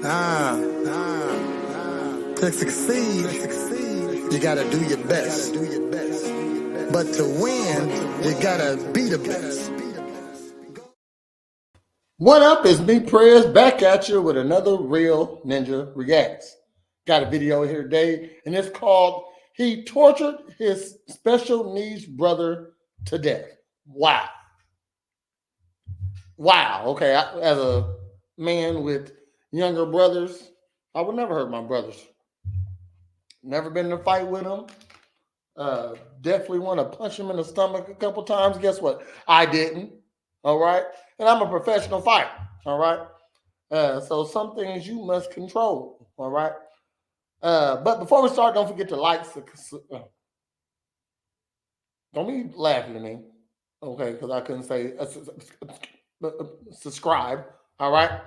Ah, to succeed, you gotta do your best. But to win, you gotta be the best. What up? It's me, Prayers, back at you with another Real Ninja Reacts. Got a video here today, and it's called He Tortured His Special Needs Brother to Death. Wow. Wow. Okay, as a man with younger brothers, I would never hurt my brothers. Never been in a fight with them. Definitely want to punch him in the stomach a couple times. Guess what? I didn't. All right. And I'm a professional fighter. All right. So some things you must control. All right. But before we start, don't forget to like. Don't be laughing at me. Okay. Because I couldn't say subscribe. All right.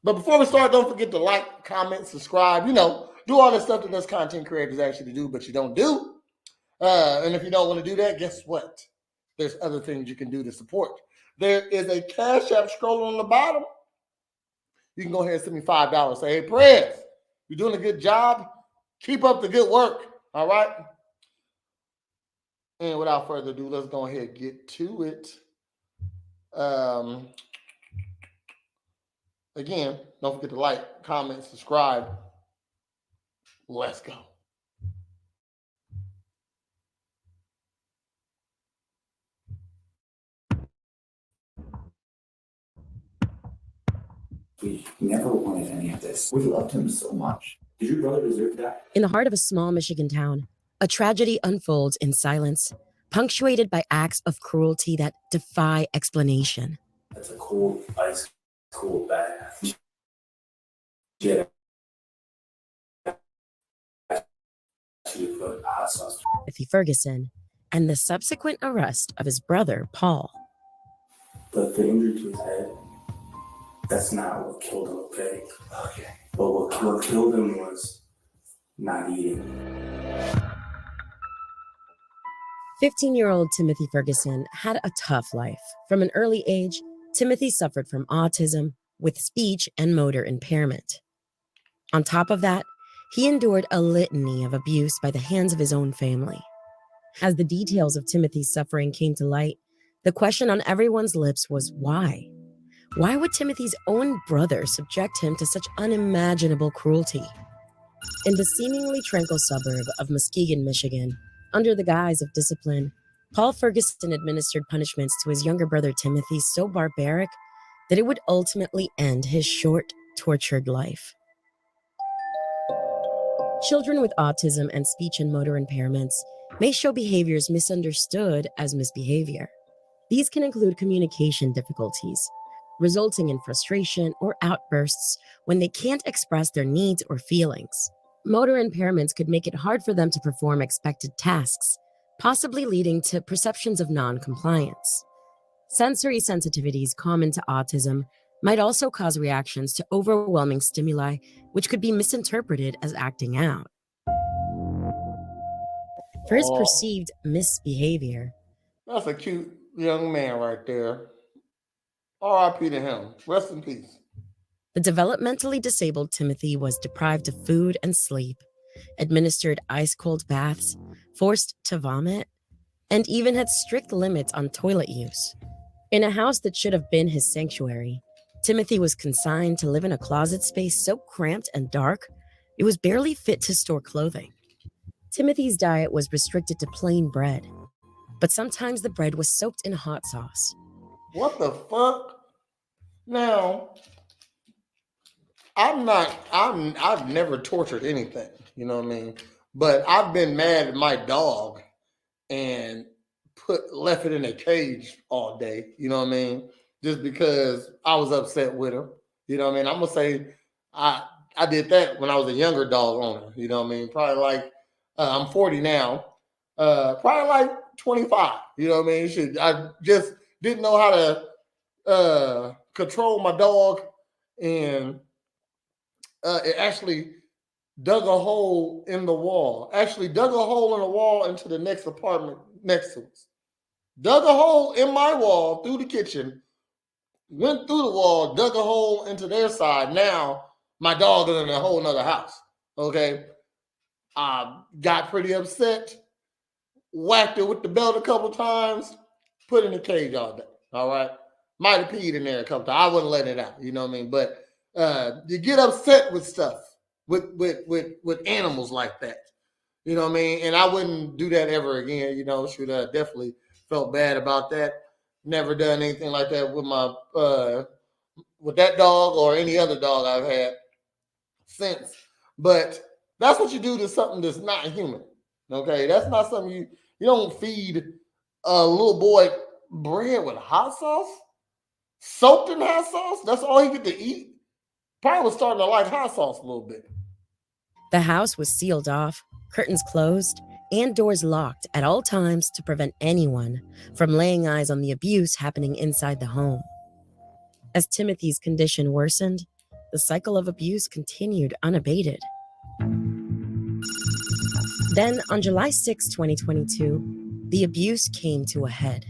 But before we start, don't forget to like, comment, subscribe. You know, do all the stuff that us content creators actually do, but you don't do. And if you don't want to do that, guess what? There's other things you can do to support. There is a Cash App scrolling on the bottom. You can go ahead and send me $5. Say, hey, Prez, you're doing a good job. Keep up the good work. All right. And without further ado, let's go ahead and get to it. Again, don't forget to like, comment, subscribe. Let's go. We never wanted any of this. We loved him so much. Did your brother deserve that? In the heart of a small Michigan town, a tragedy unfolds in silence, punctuated by acts of cruelty that defy explanation. That's a cold, ice cold bath. Yeah. Put hot sauce. Timothy Ferguson, and the subsequent arrest of his brother, Paul. But the injury to his head, that's not what killed him, okay? Okay. But what killed him was not eating. 15-year-old Timothy Ferguson had a tough life. From an early age, Timothy suffered from autism with speech and motor impairment. On top of that, he endured a litany of abuse by the hands of his own family. As the details of Timothy's suffering came to light, the question on everyone's lips was why? Why would Timothy's own brother subject him to such unimaginable cruelty? In the seemingly tranquil suburb of Muskegon, Michigan, under the guise of discipline, Paul Ferguson administered punishments to his younger brother Timothy so barbaric that it would ultimately end his short, tortured life. Children with autism and speech and motor impairments may show behaviors misunderstood as misbehavior. These can include communication difficulties, resulting in frustration or outbursts when they can't express their needs or feelings. Motor impairments could make it hard for them to perform expected tasks, possibly leading to perceptions of non-compliance. Sensory sensitivities common to autism might also cause reactions to overwhelming stimuli, which could be misinterpreted as acting out. For his perceived misbehavior, That's a cute young man right there. R.I.P. to him. Rest in peace. the developmentally disabled Timothy was deprived of food and sleep, administered ice-cold baths, forced to vomit, and even had strict limits on toilet use. In a house that should have been his sanctuary, Timothy was consigned to live in a closet space so cramped and dark, it was barely fit to store clothing. Timothy's diet was restricted to plain bread, but sometimes the bread was soaked in hot sauce. What the fuck? Now, I've never tortured anything, you know what I mean? But I've been mad at my dog and left it in a cage all day, you know what I mean? Just because I was upset with her. You know what I mean? I'm gonna say I did that when I was a younger dog owner, you know what I mean? Probably like I'm 40 now. Probably like 25, you know what I mean? I just didn't know how to control my dog, and it actually dug a hole in the wall. Actually, dug a hole in the wall into the next apartment next to us. Dug a hole in my wall through the kitchen, went through the wall, dug a hole into their side. Now My dog is in a whole nother house. Okay. Got pretty upset, whacked it with the belt a couple times, put in the cage all day. All right. Might have peed in there a couple times. I wouldn't let it out. You know what I mean? But you get upset with stuff, with animals like that. You know what I mean? And I wouldn't do that ever again. You know, should definitely felt bad about that. Never done anything like that with my with that dog or any other dog I've had since. But that's what you do to something that's not human. Okay, that's not something you don't feed a little boy bread with hot sauce, soaked in hot sauce. That's all he get to eat. Probably was starting to like hot sauce a little bit. The house was sealed off, curtains closed, and doors locked at all times to prevent anyone from laying eyes on the abuse happening inside the home. As Timothy's condition worsened, the cycle of abuse continued unabated. Then, on July 6, 2022, the abuse came to a head.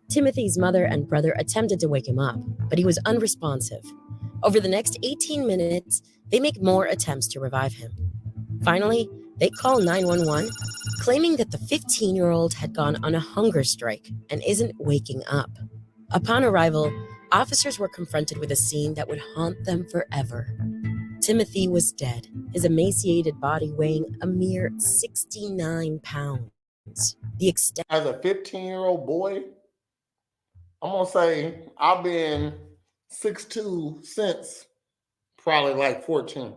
Timothy's mother and brother attempted to wake him up, but he was unresponsive. Over the next 18 minutes, they make more attempts to revive him. Finally, they call 911, claiming that the 15-year-old had gone on a hunger strike and isn't waking up. Upon arrival, officers were confronted with a scene that would haunt them forever. Timothy was dead, his emaciated body weighing a mere 69 pounds. The extent As a 15-year-old boy, I'm gonna say I've been 6'2" since probably like 14.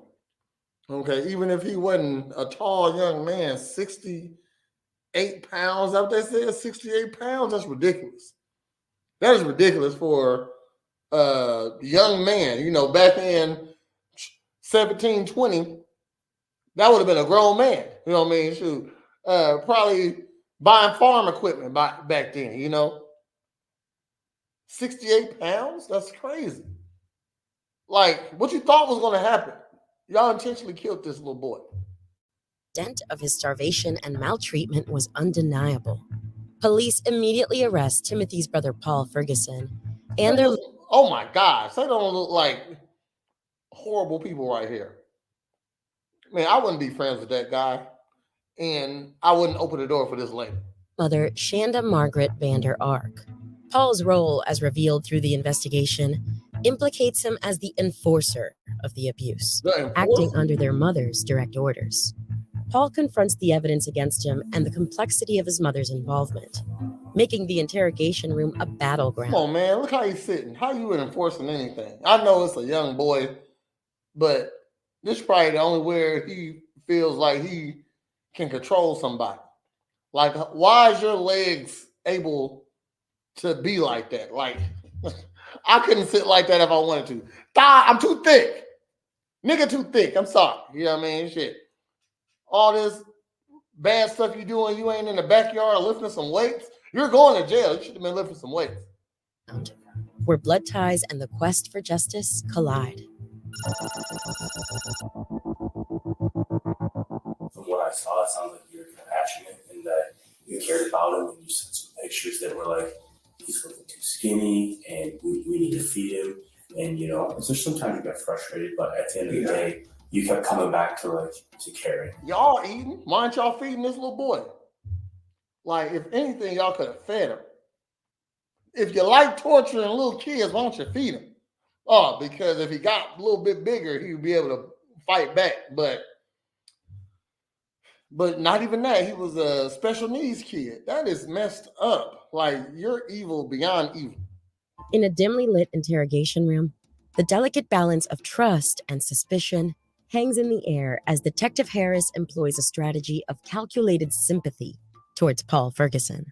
Okay, even if he wasn't a tall young man, 68 pounds, that's what they said, 68 pounds, that's ridiculous. That is ridiculous for a young man. You know, back in 17, 20, that would have been a grown man. You know what I mean? Shoot, probably buying farm equipment back then, you know. 68 pounds? That's crazy. Like, what you thought was going to happen? Y'all intentionally killed this little boy. of his starvation and maltreatment was undeniable. Police immediately arrest Timothy's brother Paul Ferguson and their Oh my gosh, they don't look like horrible people right here. Man, I wouldn't be friends with that guy, and I wouldn't open the door for this lady. mother, Shanda Margaret Vander Ark. Paul's role, as revealed through the investigation, implicates him as the enforcer of the abuse, acting under their mother's direct orders. Paul confronts the evidence against him and the complexity of his mother's involvement, making the interrogation room a battleground. Come on, man, look how he's sitting. How you enforcing anything? I know it's a young boy, but this is probably the only where he feels like he can control somebody. Like, why is your legs able to be like that? Like, I couldn't sit like that if I wanted to. I'm too thick. Nigga too thick. I'm sorry. You know what I mean? Shit. All this bad stuff you doing, you ain't in the backyard lifting some weights. You're going to jail. You should have been lifting some weights. Where blood ties and the quest for justice collide. From what I saw, it sounds like you're compassionate and that you cared about him, and you sent some pictures that were like, he's looking too skinny and we need to feed him. And, you know, so sometimes you get frustrated, but at the end of the day, you kept coming back to caring. Y'all eating? Why aren't y'all feeding this little boy? Like, if anything, y'all could have fed him. If you like torturing little kids, why don't you feed him? Oh, because if he got a little bit bigger, he would be able to fight back. But not even that. He was a special needs kid. That is messed up. Like, you're evil beyond evil. In a dimly lit interrogation room, the delicate balance of trust and suspicion hangs in the air as Detective Harris employs a strategy of calculated sympathy towards Paul Ferguson.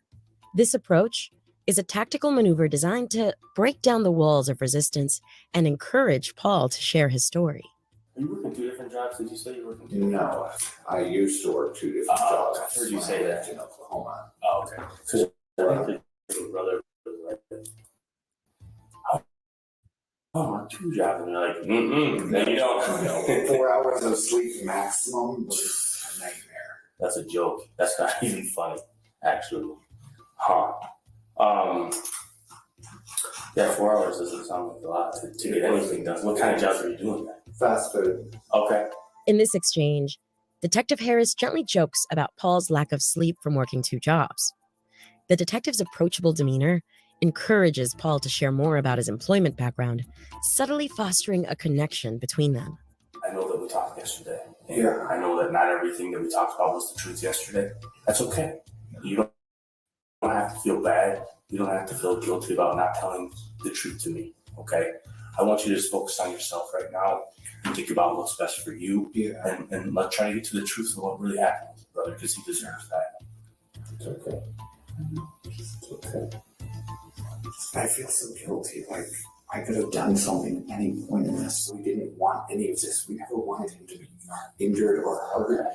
This approach is a tactical maneuver designed to break down the walls of resistance and encourage Paul to share his story. Are you working 2 different jobs? Did you say you're working 2 No, different jobs? I used to work 2 different jobs. I heard you say when I that. lived in Oklahoma. Oh, okay. Because I think your brother was like, oh, 2 jobs. And you're like, no, you don't. 4 hours of sleep maximum was a nightmare. That's a joke. That's not even funny, actually. Huh. Yeah, 4 hours doesn't sound like a lot to get anything done. What kind of jobs are you doing then? Fast food. Okay. In this exchange, Detective Harris gently jokes about Paul's lack of sleep from working 2 jobs. The detective's approachable demeanor encourages Paul to share more about his employment background, subtly fostering a connection between them. I know that we talked yesterday. And I know that not everything that we talked about was the truth yesterday. That's okay. You don't have to feel bad. You don't have to feel guilty about not telling the truth to me, okay? I want you to just focus on yourself right now and think about what's best for you. Yeah. And let's try to get to the truth of what really happened, brother, because he deserves that. It's okay. It's okay. I feel so guilty. Like, I could have done something at any point in this. We didn't want any of this. We never wanted him to be injured or hurt.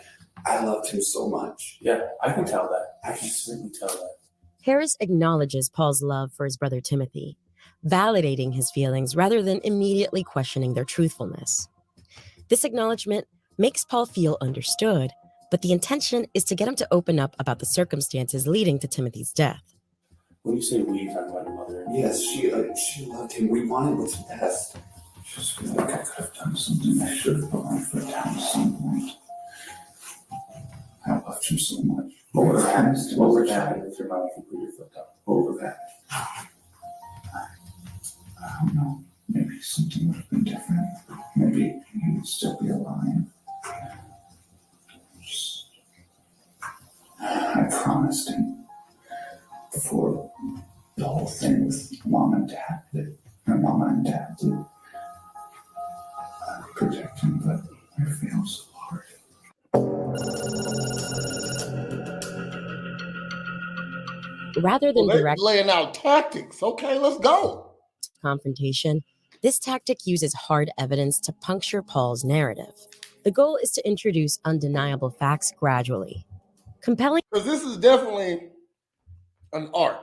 I loved him so much. Yeah, I can tell that. I can certainly tell that. Harris acknowledges Paul's love for his brother Timothy, validating his feelings rather than immediately questioning their truthfulness. This acknowledgement makes Paul feel understood, but the intention is to get him to open up about the circumstances leading to Timothy's death. When you say we, you're talking about your mother. Yes, she loved him. We wanted what's best. I just feel like I could have done something. I should have put my foot down at some point. I loved him so much. What would have happened? What would have happened if your mom could put your foot down? What would have happened? I don't know. Maybe something would have been different. Maybe he would still be alive. I promised him before the whole thing with mom and dad that my mama and dad would protect him, but I failed so hard. Rather than Well, they're direct laying out tactics. Okay, let's go. confrontation, this tactic uses hard evidence to puncture Paul's narrative. The goal is to introduce undeniable facts gradually, compelling Because this is definitely an art.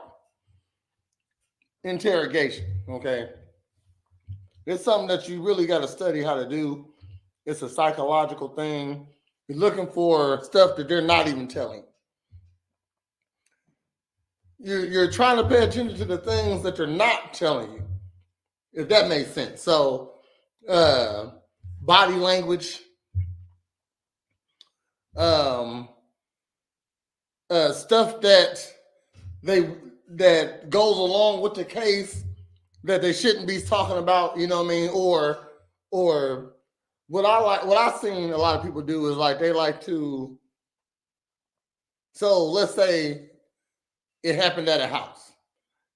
Interrogation, okay? It's something that you really got to study how to do. It's a psychological thing. You're looking for stuff that they're not even telling. You're trying to pay attention to the things that they're not telling you, if that makes sense. So, body language, stuff that goes along with the case that they shouldn't be talking about, you know what I mean? Or what I've seen a lot of people do is like they like to. So let's say it happened at a house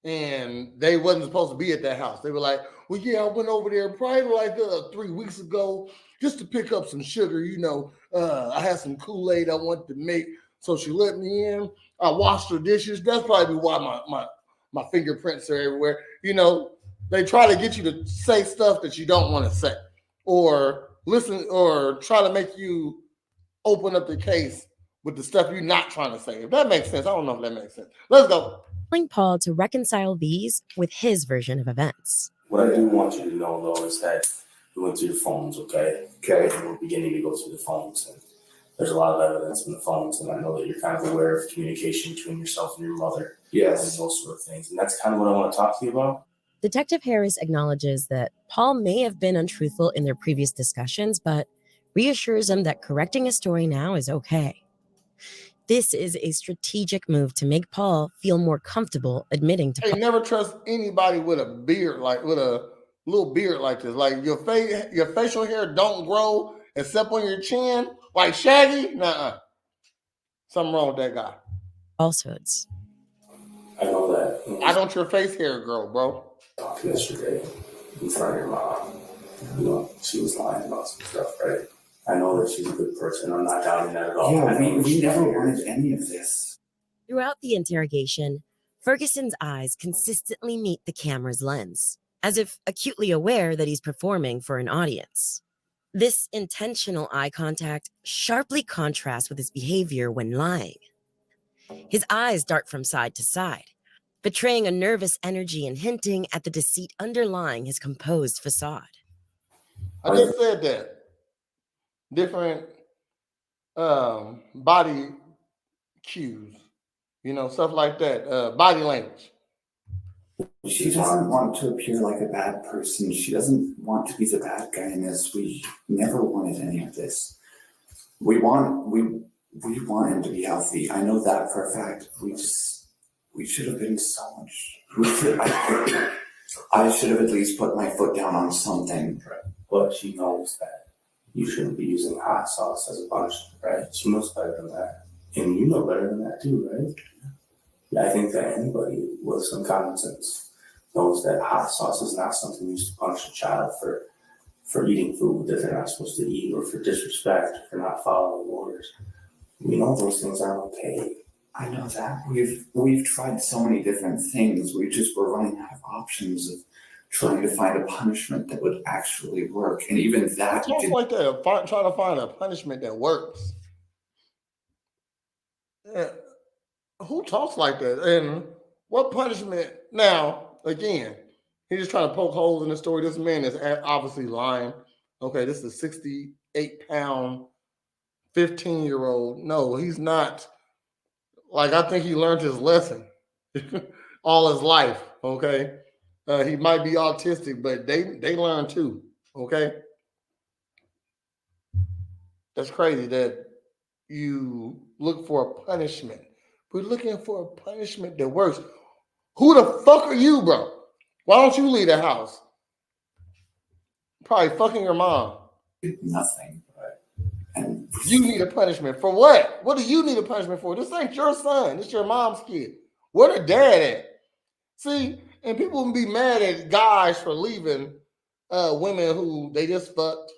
and they wasn't supposed to be at that house. They were like, well, yeah, I went over there probably like 3 weeks ago just to pick up some sugar. You know, I had some Kool-Aid I wanted to make. So she let me in. I washed her dishes. That's probably why my fingerprints are everywhere. You know, they try to get you to say stuff that you don't want to say or listen or try to make you open up the case with the stuff you're not trying to say. If that makes sense. I don't know if that makes sense. Let's go. Paul to reconcile these with his version of events. What I do want you to know, though, is that we went through the phones, okay? Okay. And we're beginning to go through the phones. And there's a lot of evidence in the phones, and I know that you're kind of aware of communication between yourself and your mother and Yes. those sort of things. And that's kind of what I want to talk to you about. Detective Harris acknowledges that Paul may have been untruthful in their previous discussions, but reassures him that correcting his story now is okay. This is a strategic move to make Paul feel more comfortable admitting to Hey, never trust anybody with a beard, like with a little beard like this. Like your facial hair don't grow except on your chin, like Shaggy. Nuh-uh. Something wrong with that guy. falsehoods. I know that. Why don't your face hair grow, bro? Talked yesterday in front of your mom. You know, she was lying about some stuff, right? I know that she's a good person. I'm not doubting that at all. Yeah, I know that we she's never good. wanted any of this. Throughout the interrogation, Ferguson's eyes consistently meet the camera's lens, as if acutely aware that he's performing for an audience. This intentional eye contact sharply contrasts with his behavior when lying. His eyes dart from side to side, betraying a nervous energy and hinting at the deceit underlying his composed facade. I just said that. Different body cues, you know, stuff like that. Body language. She doesn't want to appear like a bad person. She doesn't want to be the bad guy in this. We never wanted any of this. We want him to be healthy. I know that for a fact. We should have been so much. I should have at least put my foot down on something. Right. But she knows that you shouldn't be using hot sauce as a punishment, right? She knows better than that. And you know better than that too, right? Yeah, I think that anybody with some common sense knows that hot sauce is not something used to punish a child for eating food that they're not supposed to eat, or for disrespect, for not following orders. We know those things aren't okay. I know that. We've tried so many different things. We're running out of options of trying to find a punishment that would actually work. And even that Talk like that, trying to find a punishment that works. Yeah. Who talks like that? And what punishment? Now, again, he's just trying to poke holes in the story. This man is obviously lying. Okay, this is a 68-pound, 15-year-old. No, he's not. Like, I think he learned his lesson all his life. Okay, he might be autistic, but they learn too. Okay, that's crazy that you look for a punishment. We're looking for a punishment that works. Who the fuck are you, bro? Why don't you leave the house? Probably fucking your mom. nothing. Right? And You need a punishment for what? What do you need a punishment for? This ain't your son. This your mom's kid. Where the dad at? See, and people will be mad at guys for leaving women who they just fucked,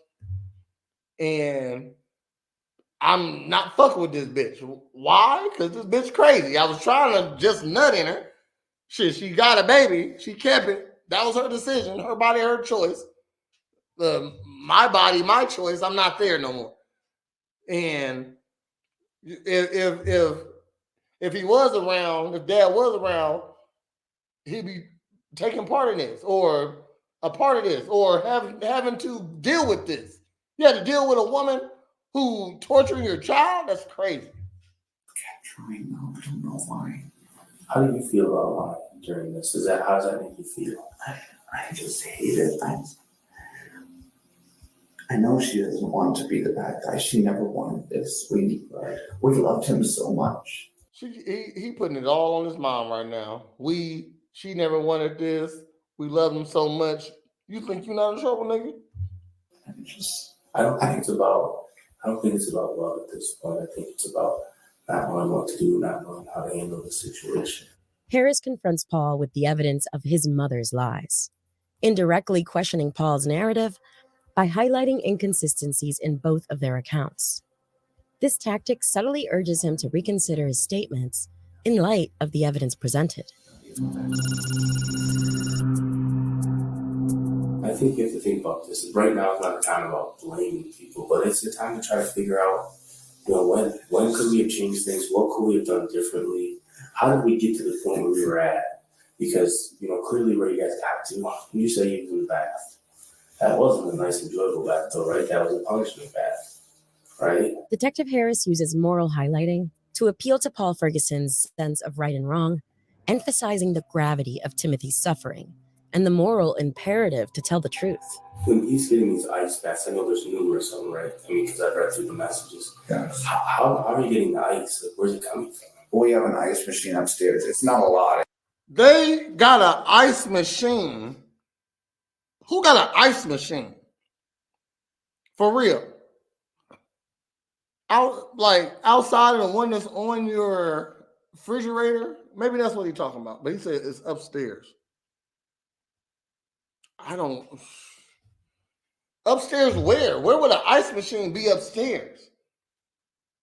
and I'm not fucking with this bitch. Why? Because this bitch crazy. I was trying to just nut in her. Shit, she got a baby. She kept it. That was her decision. Her body, her choice. My body, my choice. I'm not there no more. And if he was around, if dad was around, he'd be taking part in this, or a part of this, or having to deal with this. You had to deal with a woman who torturing your child? That's crazy. trying now, I don't know why. How do you feel about lying during this? How does that make you feel? I just hate it. I know she doesn't want to be the bad guy. She never wanted this. We loved him so much. He putting it all on his mom right now. She never wanted this. We love him so much. You think you're not in trouble, nigga? I don't think it's about love at this point. I think it's about not knowing what to do, not knowing how to handle the situation. Harris confronts Paul with the evidence of his mother's lies, indirectly questioning Paul's narrative by highlighting inconsistencies in both of their accounts. This tactic subtly urges him to reconsider his statements in light of the evidence presented. I think you have to think about this. Right now, it's not the time about blaming people, but it's the time to try to figure out, when could we have changed things? What could we have done differently? How did we get to the point where we were at? Because, clearly where you guys got to, you say you was in the bath. That wasn't a nice, enjoyable bath, though, right? That was a punishment bath, right? Detective Harris uses moral highlighting to appeal to Paul Ferguson's sense of right and wrong, emphasizing the gravity of Timothy's suffering and the moral imperative to tell the truth. When he's getting these ice baths, I know there's numerous of them, right? Because I've read through the messages. Yes. How are you getting the ice? Like, where's it coming from? We have an ice machine upstairs. It's not a lot. They got an ice machine. Who got an ice machine? For real. Outside of the one that's on your refrigerator. Maybe that's what he's talking about. But he said it's upstairs. Upstairs where? Where would an ice machine be upstairs?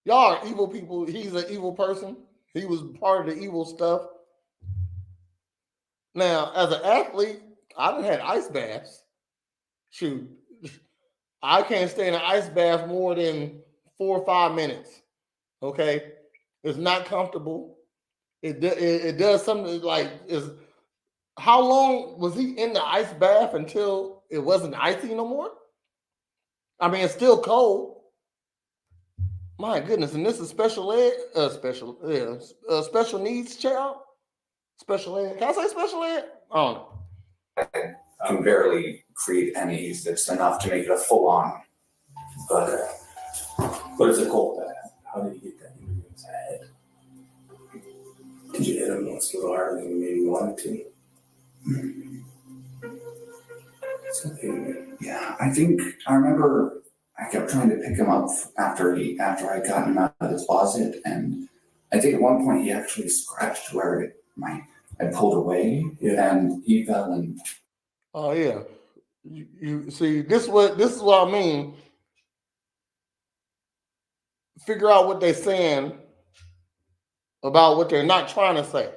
Y'all are evil people. He's an evil person. He was part of the evil stuff. Now, as an athlete, I done had ice baths. Shoot, I can't stay in an ice bath more than 4 or 5 minutes. Okay, it's not comfortable. It does something like is. How long was he in the ice bath until it wasn't icy no more? I mean, it's still cold. My goodness, and this is special needs child. Special ed. Can I say special ed? I don't know. I can barely create enemies. It's enough to make it a full-on. But it's a cold bath. How did you get that into his head? Did you hit him once a little harder than you maybe wanted to? It's okay, man. Yeah, I remember I kept trying to pick him up after I'd gotten him out of the closet, and I think at one point he actually scratched where I pulled away, and he fell and. Oh yeah, you see this is what I mean. Figure out what they're saying about what they're not trying to say.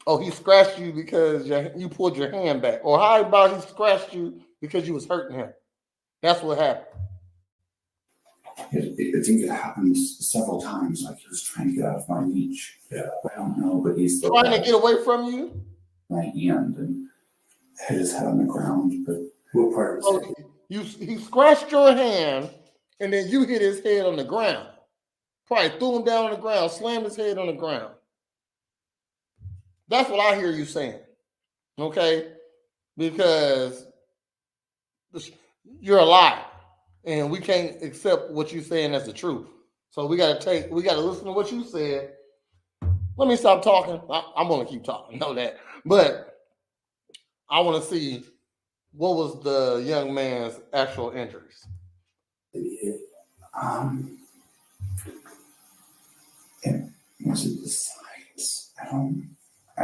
Oh, he scratched you because you pulled your hand back, or how about he scratched you because you was hurting him? That's what happened. I think it happened several times. Like he was trying to get out of my reach. Yeah. I don't know, but he's still Trying to get away from you. my hand and hit his head on the ground. But What part of his head? He scratched your hand, and then you hit his head on the ground. Probably threw him down on the ground, slammed his head on the ground. That's what I hear you saying, okay? Because you're a liar, and we can't accept what you're saying as the truth. So we got to listen to what you said. Let me stop talking. I'm going to keep talking, know that. But I want to see what was the young man's actual injuries. Did he hit? it wasn't the sides. I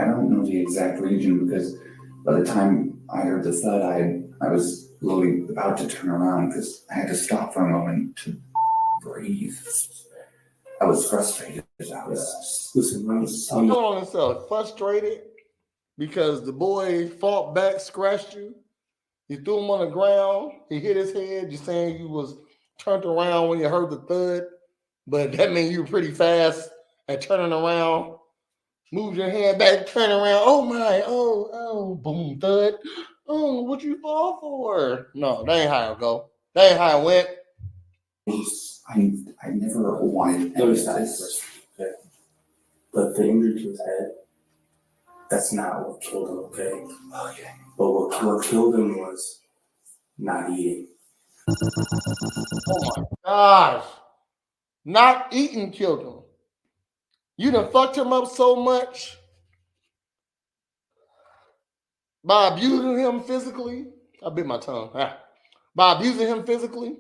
don't know the exact region because by the time I heard the thud, I was literally about to turn around because I had to stop for a moment to breathe. I was frustrated. Hold on himself, frustrated because the boy fought back, scratched you. You threw him on the ground. He hit his head. You're saying you was turned around when you heard the thud, but that means you were pretty fast at turning around. Move your hand back, turn around. Oh my, oh, boom, thud. Oh, what you fall for? No, that ain't how it go. That ain't how it went. I never wanted any of this. Okay. But the injury to his head, that's not what killed him, okay? Okay. But what killed him was not eating. Oh my gosh. Not eating killed him. You done fucked him up so much by abusing him physically. I bit my tongue. By abusing him physically.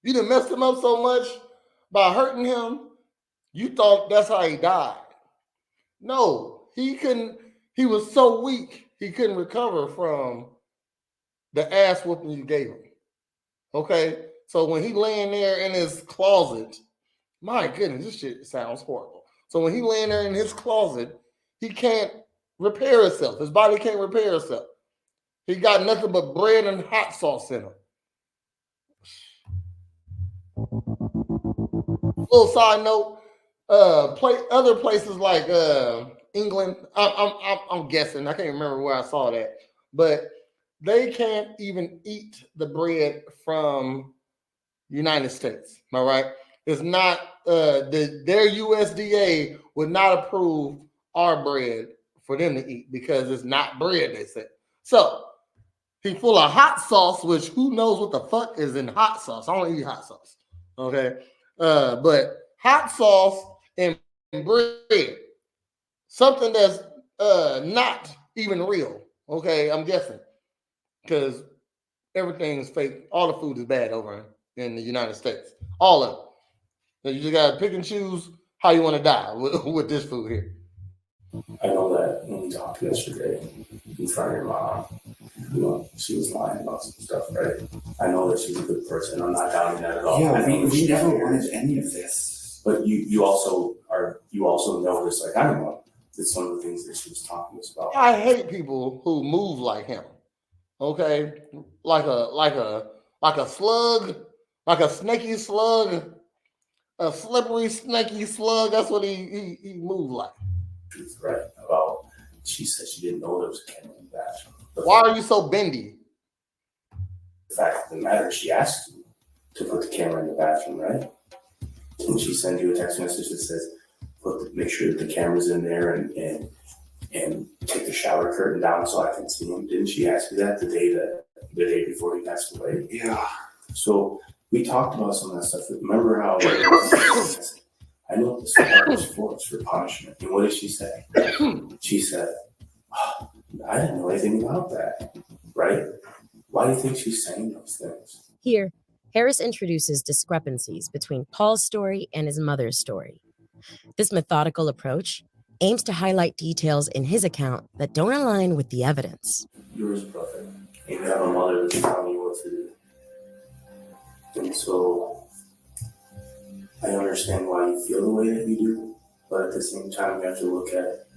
You done messed him up so much by hurting him. You thought that's how he died. No, he couldn't. He was so weak, he couldn't recover from the ass whooping you gave him. Okay? So when he laying there in his closet, my goodness, this shit sounds horrible. So when he laying there in his closet, he can't repair himself. His body can't repair itself. He got nothing but bread and hot sauce in him. Little side note, other places like England, I'm guessing, I can't remember where I saw that, but they can't even eat the bread from United States. Am I right? It's not their USDA would not approve our bread for them to eat because it's not bread, they said. So he's full of hot sauce, which who knows what the fuck is in hot sauce. I don't eat hot sauce. Okay. But hot sauce and bread, something that's not even real. Okay, I'm guessing. Because everything is fake. All the food is bad over in the United States. All of it. So you just gotta pick and choose how you want to die with this food here. I know that when we talked yesterday in front of your mom, you know, she was lying about some stuff, right? I know that she's a good person. I'm not doubting that at all. Yeah, I know we never wanted any of this. But you also know this, like I don't know. It's one of the things that she was talking to us about. I hate people who move like him. Okay, like a slug, like a snaky slug, a slippery snaky slug. That's what he moved like. Truth, right? About she said she didn't know there was a camera in the bathroom. Why are you so bendy? The fact of the matter, she asked you to put the camera in the bathroom, right? And she sends you a text message that says, make sure that the camera's in there and take the shower curtain down so I can see him. Didn't she ask me that the day before he passed away? Yeah. So we talked about some of that stuff. Remember how I know what this part was for. It's for punishment. And what did she say? She said, oh, I didn't know anything about that. Right? Why do you think she's saying those things? Here, Harris introduces discrepancies between Paul's story and his mother's story. This methodical approach aims to highlight details in his account that don't align with the evidence. You're his brother, and you have a mother that's telling you what to do. And so I understand why you feel the way that you do, but at the same time, you have to look at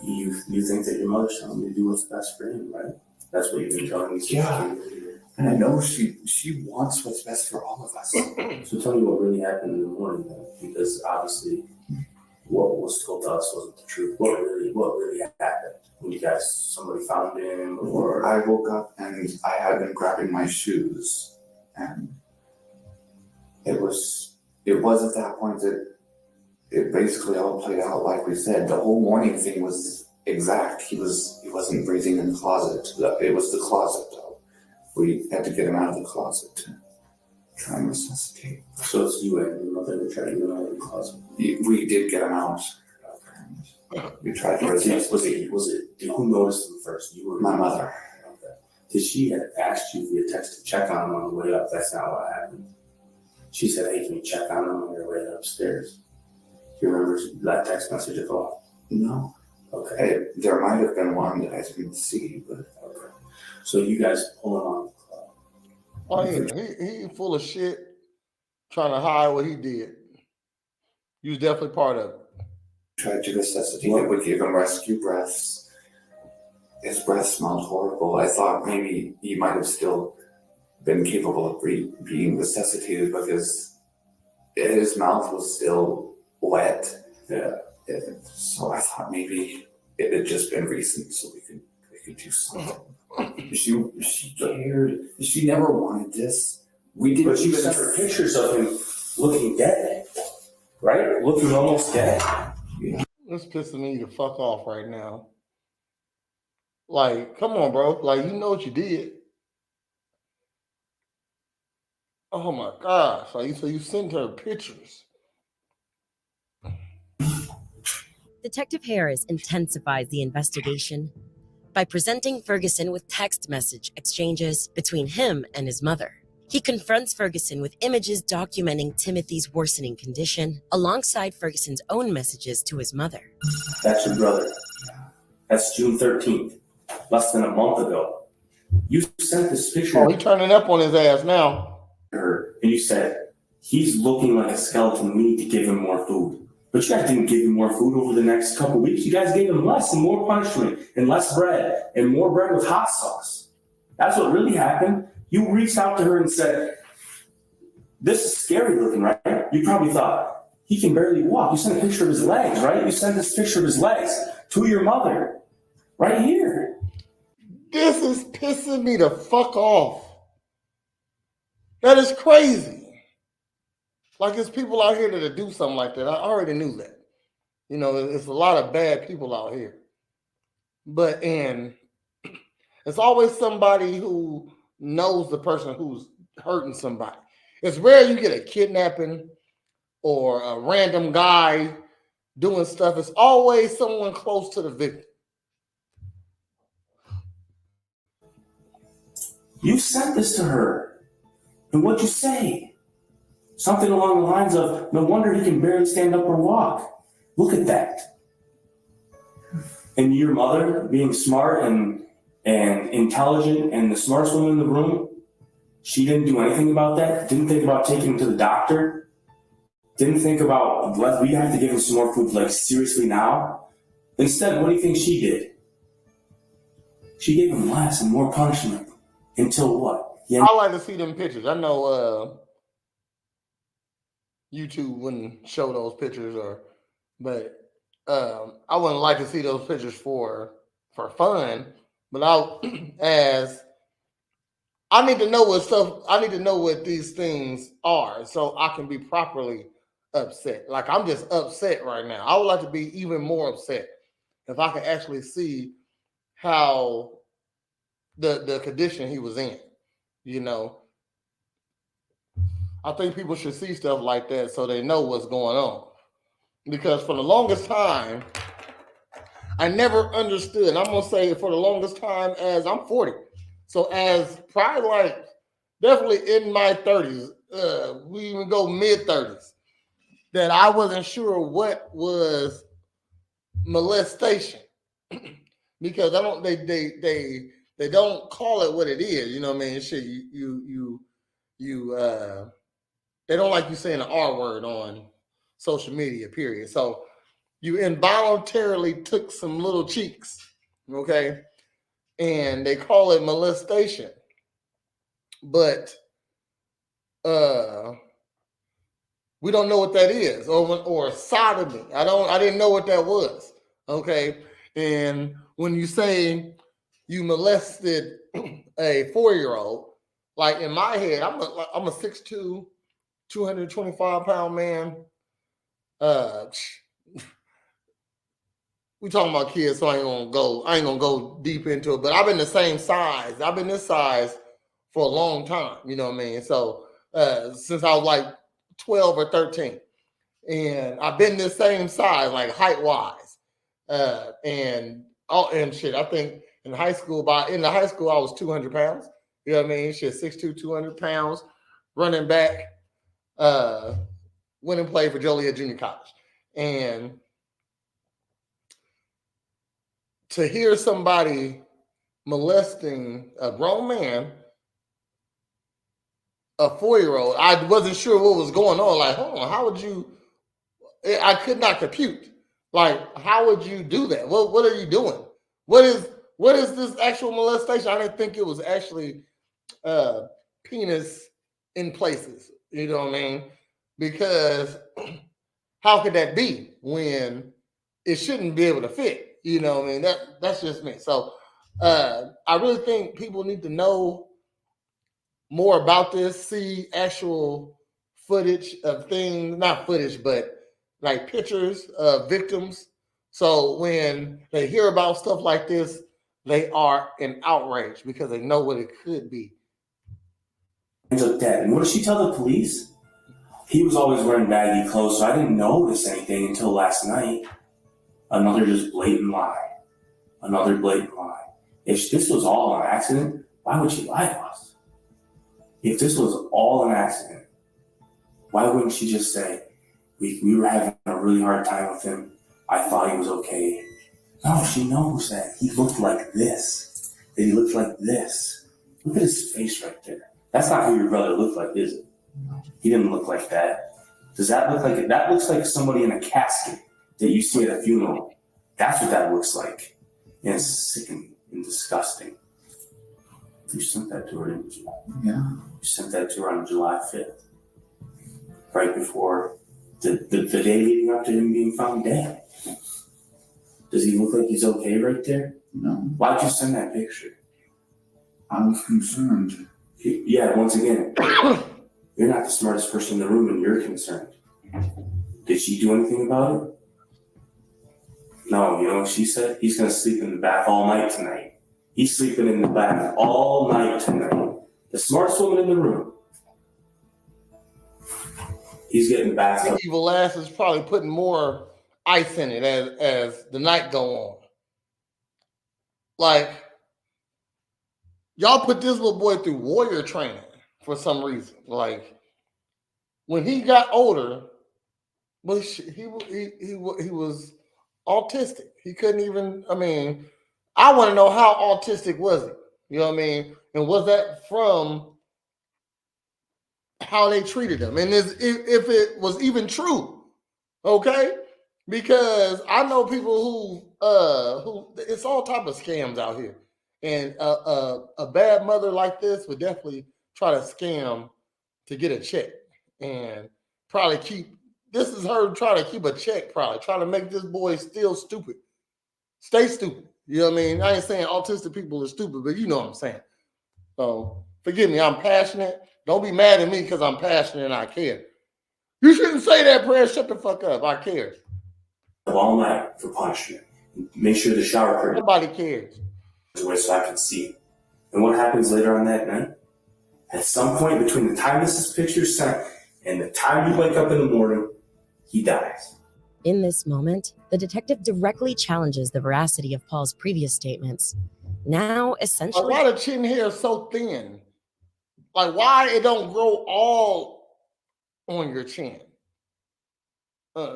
you think that your mother's telling you to do what's best for him, right? That's what you've been telling me. Yeah. And I know she wants what's best for all of us. So tell me what really happened in the morning, then, because obviously what was told to us wasn't the truth. What really happened when you guys, somebody found him, or I woke up and I had been grabbing my shoes, and it was at that point that it basically all played out like we said. The whole morning thing was exact. He wasn't breathing in the closet. It was the closet though. We had to get him out of the closet to try and resuscitate. So it's you and your mother that tried to get him out of the closet. We did get him out. We tried to resist. Was it who noticed him first? You or My mother. Okay. Did she have asked you via text to check on him on the way up? That's not what happened. She said, "Hey, can you check on him on your way upstairs?" Do you remember that text message at all? No. Okay. There might have been one that I didn't see, but Okay. So you guys pull him on the club. Oh, he full of shit, trying to hide what he did. You was definitely part of it. tried to resuscitate him. We gave him rescue breaths. His breath smelled horrible. I thought maybe he might have still been capable of being resuscitated because his mouth was still wet. Yeah. So I thought maybe it had just been recent, so we could do something. She cared. She never wanted this. We didn't. But you sent her pictures of him looking dead, right? Looking almost dead. It's pissing me the fuck off right now. Like, come on, bro. Like, you know what you did. Oh my gosh. Like, so you sent her pictures. Detective Harris intensifies the investigation by presenting Ferguson with text message exchanges between him and his mother. He confronts Ferguson with images documenting Timothy's worsening condition alongside Ferguson's own messages to his mother. That's your brother. That's June 13th, less than a month ago. You sent this picture Oh, he turning up on his ass now. to her, and you said, he's looking like a skeleton. We need to give him more food. But you guys didn't give him more food over the next couple of weeks. You guys gave him less and more punishment and less bread and more bread with hot sauce. That's what really happened. You reached out to her and said, this is scary looking, right? You probably thought, he can barely walk. You sent a picture of his legs, right? You sent this picture of his legs to your mother right here. This is pissing me the fuck off. That is crazy. Like, there's people out here that do something like that. I already knew that. You know, it's a lot of bad people out here. But, and it's always somebody who knows the person who's hurting somebody. It's rare you get a kidnapping or a random guy doing stuff. It's always someone close to the victim. You sent this to her. And what'd you say? Something along the lines of, no wonder he can barely stand up or walk. Look at that. And your mother, being smart and intelligent and the smartest woman in the room, she didn't do anything about that? Didn't think about taking him to the doctor? Didn't think about, we have to give him some more food, like seriously now? Instead, what do you think she did? She gave him less and more punishment. Until what? I like to see them pictures. I know YouTube wouldn't show those pictures, but I wouldn't like to see those pictures for fun. But I need to know what these things are, so I can be properly upset. Like, I'm just upset right now. I would like to be even more upset if I could actually see how the condition he was in. You know, I think people should see stuff like that so they know what's going on. Because for the longest time, I never understood. I'm gonna say for the longest time, as I'm 40, so as probably like definitely in my 30s, we even go mid 30s, that I wasn't sure what was molestation because I don't they don't call it what it is. You know what I mean? Shit, they don't like you saying the R word on social media. Period. So you involuntarily took some little cheeks, okay, and they call it molestation, but we don't know what that is, or sodomy. I didn't know what that was, okay. And when you say you molested a 4-year-old, like in my head, I'm a 6'2", 225-pound man. We talking about kids, so I ain't gonna go deep into it. But I've been the same size. I've been this size for a long time. You know what I mean? So since I was like 12 or 13, and I've been the same size, like height wise, and shit. I think in high school, I was 200 pounds. You know what I mean? Shit, 6'2", 200 pounds, running back. Went and played for Joliet Junior College, and to hear somebody molesting a grown man, a 4-year-old, I wasn't sure what was going on. Like, hold on, how would you? I could not compute. Like, how would you do that? What are you doing? What is this actual molestation? I didn't think it was actually penis in places. You know what I mean? Because how could that be when it shouldn't be able to fit? You know what I mean? That's just me. So I really think people need to know more about this, see actual footage of things, not footage, but like pictures of victims. So when they hear about stuff like this, they are in outrage because they know what it could be. Ends up dead. And what did she tell the police? He was always wearing baggy clothes, so I didn't notice anything until last night. Another just blatant lie. Another blatant lie. If this was all an accident, why would she lie to us? If this was all an accident, why wouldn't she just say, we were having a really hard time with him. I thought he was okay. No, she knows that he looked like this. That he looked like this. Look at his face right there. That's not who your brother looked like, is it? He didn't look like that. Does that look like it? That looks like somebody in a casket that you see at a funeral. That's what that looks like. And it's sickening and disgusting. You sent that to her, didn't you? Yeah. You sent that to her on July 5th. Right before the day leading up to him being found dead. Does he look like he's okay right there? No. Why'd you send that picture? I was concerned. Yeah, once again, you're not the smartest person in the room and you're concerned. Did she do anything about it? No, you know what she said? He's going to sleep in the bath all night tonight. He's sleeping in the bath all night tonight. The smartest woman in the room. He's getting back up. Evil ass is probably putting more ice in it as the night go on. Like, y'all put this little boy through warrior training for some reason. Like, when he got older, but he was autistic. He couldn't even. I mean, I want to know how autistic was he? You know what I mean? And was that from how they treated him? And if it was even true, okay? Because I know people who it's all type of scams out here, and a bad mother like this would definitely try to scam to get a check, and probably keep. This is her trying to keep a check, probably trying to make this boy still stupid, stay stupid. You know what I mean? I ain't saying autistic people are stupid, but you know what I'm saying. So forgive me, I'm passionate. Don't be mad at me because I'm passionate and I care. You shouldn't say that, Brad. Shut the fuck up. I care. All night for punishment. Make sure the shower curtain Nobody cares. is away so I can see. And what happens later on that night? At some point between the time this is picture sent and the time you wake up in the morning, he dies. In this moment, the detective directly challenges the veracity of Paul's previous statements. Now, Like, essentially, why the chin hair is so thin? Like, why it don't grow all on your chin?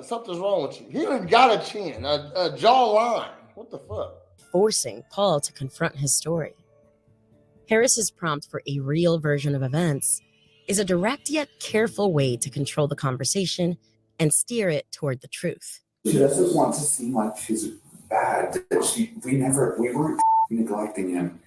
Something's wrong with you. He even got a chin, a jawline. What the fuck? forcing Paul to confront his story. Harris's prompt for a real version of events is a direct yet careful way to control the conversation and steer it toward the truth. She doesn't want to seem like she's bad. We weren't neglecting him.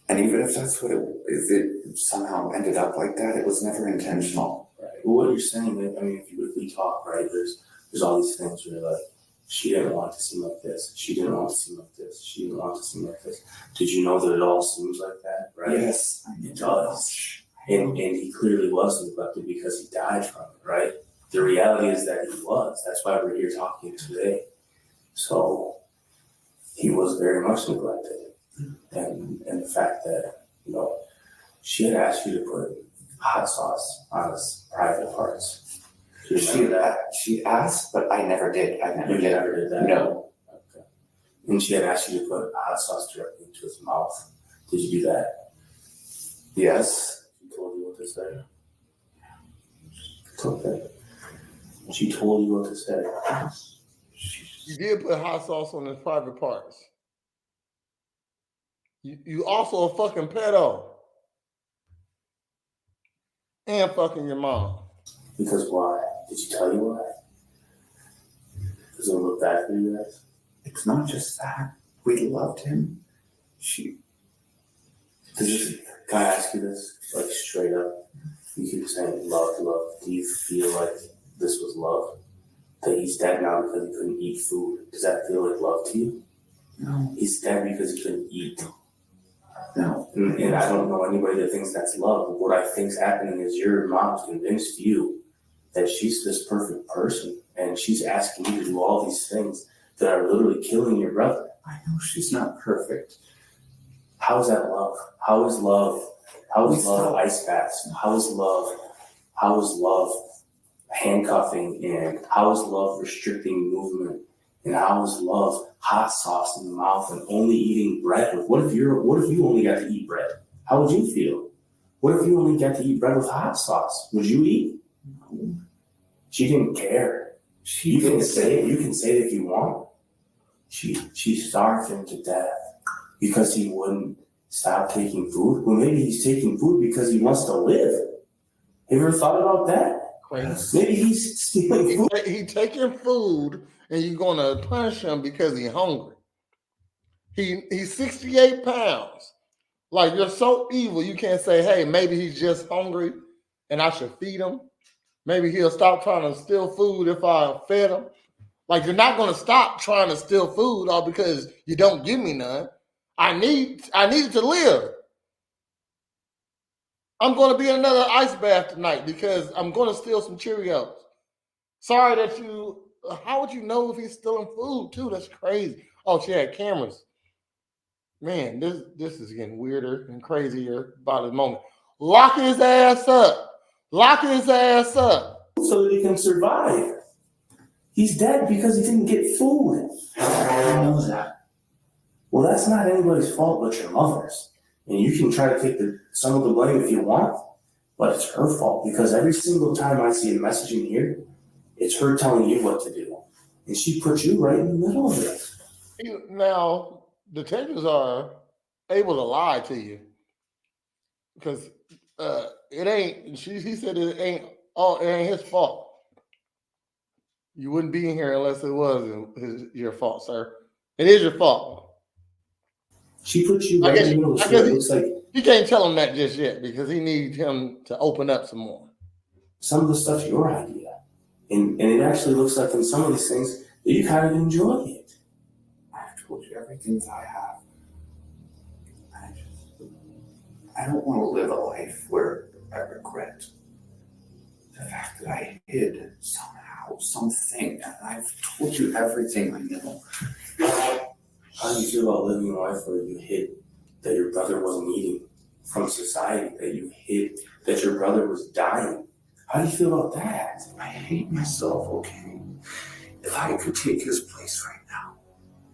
And even if that's what if it somehow ended up like that, it was never intentional. Right. Well, what you're saying, I mean, if we talk, right, there's all these things where like, she didn't want to seem like this. She didn't want to seem like this. She didn't want to seem like this. Did you know that it all seems like that, right? Yes. It does. And he clearly was neglected because he died from it, right? The reality is that he was. That's why we're here talking today. So he was very much neglected. And the fact that, you know, she had asked you to put hot sauce on his private parts. She asked, but I never did. I never You did. never did that? No. Okay. And she had asked you to put hot sauce directly into his mouth. Did you do that? Yes. She told you what to say? It's okay. She told you what to say. You did put hot sauce on his private parts. You also a fucking pedo. And fucking your mom. Because why? Did she tell you why? Does it look bad for you guys? It's not just that. We loved him. Can I ask you this, like straight up? You keep saying love, love. Do you feel like this was love? That he's dead now because he couldn't eat food. Does that feel like love to you? No. He's dead because he couldn't eat. No. And I don't know anybody that thinks that's love. What I think's happening is your mom's convinced you that she's this perfect person and she's asking you to do all these things that are literally killing your brother. I know she's not perfect. How is that love? How is love? How is love ice baths? How is love handcuffing? And how is love restricting movement? And how is love hot sauce in the mouth and only eating bread? What if you only got to eat bread? How would you feel? What if you only got to eat bread with hot sauce? Would you eat? No. She didn't care. You can say it if you want. She starved him to death because he wouldn't stop taking food. Well, maybe he's taking food because he wants to live. Have you ever thought about that? Crazy. Maybe he's stealing food. He taking food and you're gonna punish him because he's hungry. He's 68 pounds. Like, you're so evil, you can't say, hey, maybe he's just hungry and I should feed him. Maybe he'll stop trying to steal food if I fed him. Like, you're not gonna stop trying to steal food all because you don't give me none. I need it to live. I'm gonna be in another ice bath tonight because I'm gonna steal some Cheerios. Sorry that you. How would you know if he's stealing food too? That's crazy. Oh, she had cameras. Man, this is getting weirder and crazier by the moment. Lock his ass up. Lock his ass up. So that he can survive. He's dead because he didn't get food. I know that. Well, that's not anybody's fault but your mother's. And you can try to take some of the blame if you want, but it's her fault because every single time I see a message in here, it's her telling you what to do. And she put you right in the middle of it. Now, detectives are able to lie to you because it ain't. He said it ain't. Oh, it ain't his fault. You wouldn't be in here unless it was your fault, sir. It is your fault. She put you right in the middle of the story. It looks like you can't tell him that just yet because he needs him to open up some more. some of the stuff's your idea. And it actually looks like in some of these things that you kind of enjoy it. I've told you everything that I have. I don't want to live a life where I regret the fact that I hid somehow, something, and I've told you everything I know. How do you feel about living a life where you hid that your brother wasn't eating from society, that you hid that your brother was dying? How do you feel about that? I hate myself, okay? If I could take his place right now,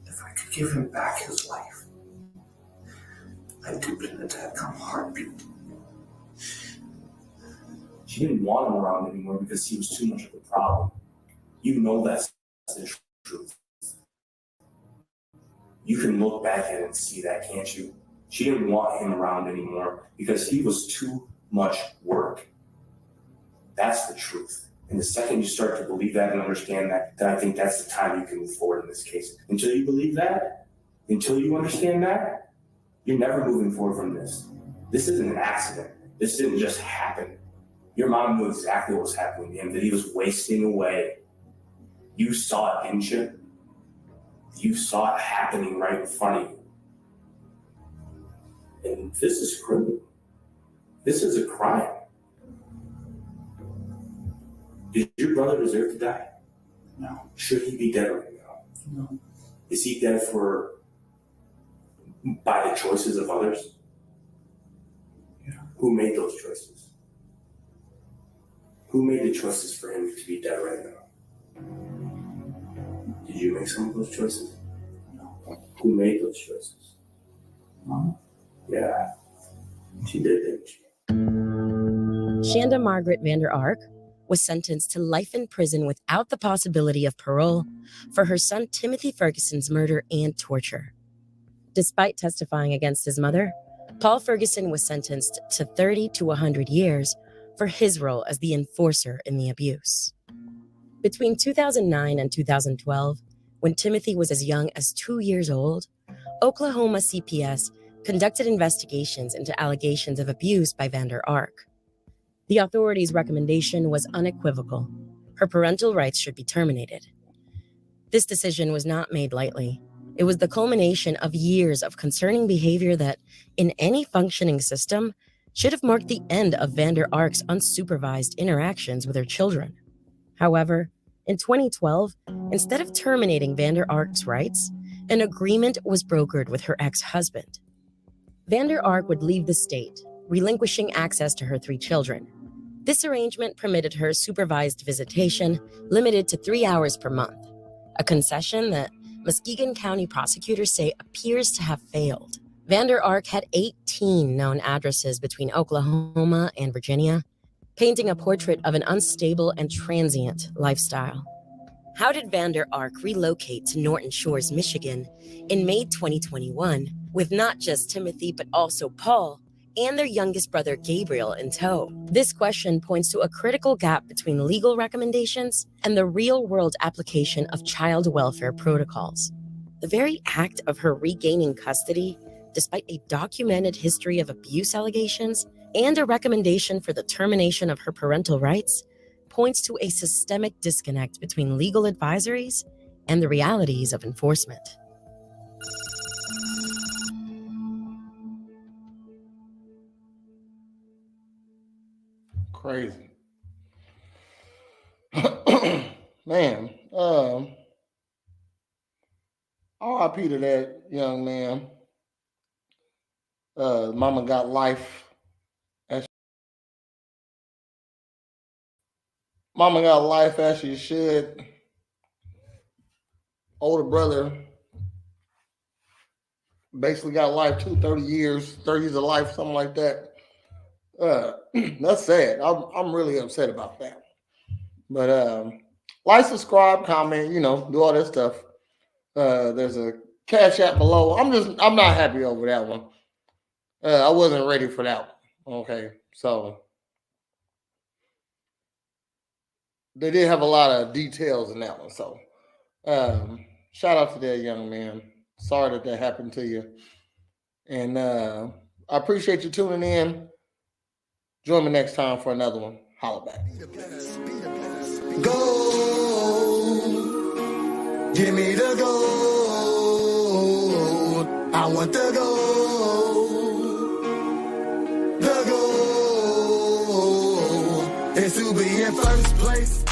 if I could give him back his life, I'd do it in a goddamn heartbeat. She didn't want him around anymore because he was too much of a problem. You know that's the truth. You can look back at it and see that, can't you? She didn't want him around anymore because he was too much work. That's the truth. And the second you start to believe that and understand that, then I think that's the time you can move forward in this case. Until you believe that, until you understand that, you're never moving forward from this. This isn't an accident. This didn't just happen. Your mom knew exactly what was happening to him, that he was wasting away. You saw it, didn't you? You saw it happening right in front of you. And this is criminal. This is a crime. Did your brother deserve to die? No. Should he be dead right now? No. Is he dead by the choices of others? Yeah. Who made those choices? Who made the choices for him to be dead right now? Did you make some of those choices? No. Who made those choices? Mom? Yeah, she did, didn't she? Shanda Margaret Vander Ark was sentenced to life in prison without the possibility of parole for her son Timothy Ferguson's murder and torture. Despite testifying against his mother, Paul Ferguson was sentenced to 30 to 100 years for his role as the enforcer in the abuse. Between 2009 and 2012, when Timothy was as young as 2 years old, Oklahoma CPS conducted investigations into allegations of abuse by Vander Ark. The authorities' recommendation was unequivocal. Her parental rights should be terminated. This decision was not made lightly. It was the culmination of years of concerning behavior that, in any functioning system, should have marked the end of Vander Ark's unsupervised interactions with her children. However, in 2012, instead of terminating Vander Ark's rights, an agreement was brokered with her ex-husband. Vander Ark would leave the state, relinquishing access to her 3 children. This arrangement permitted her supervised visitation, limited to 3 hours per month, a concession that Muskegon County prosecutors say appears to have failed. Vander Ark had 18 known addresses between Oklahoma and Virginia, painting a portrait of an unstable and transient lifestyle. How did Vander Ark relocate to Norton Shores, Michigan in May 2021 with not just Timothy but also Paul and their youngest brother Gabriel in tow? This question points to a critical gap between legal recommendations and the real-world application of child welfare protocols. The very act of her regaining custody, despite a documented history of abuse allegations and a recommendation for the termination of her parental rights, points to a systemic disconnect between legal advisories and the realities of enforcement. Crazy. Man, RIP to that young man. Mama got life. Mama got life as she should. Older brother basically got life too, 30 years of life, something like that. That's sad. I'm really upset about that. But like, subscribe, comment, do all that stuff. There's a Cash App below. I'm not happy over that one. I wasn't ready for that one. Okay, so they did have a lot of details in that one. So shout out to that young man. Sorry that happened to you. And I appreciate you tuning in. Join me next time for another one. Holla back. Go. Give me the gold. I want the gold. The gold is to be in first place. place.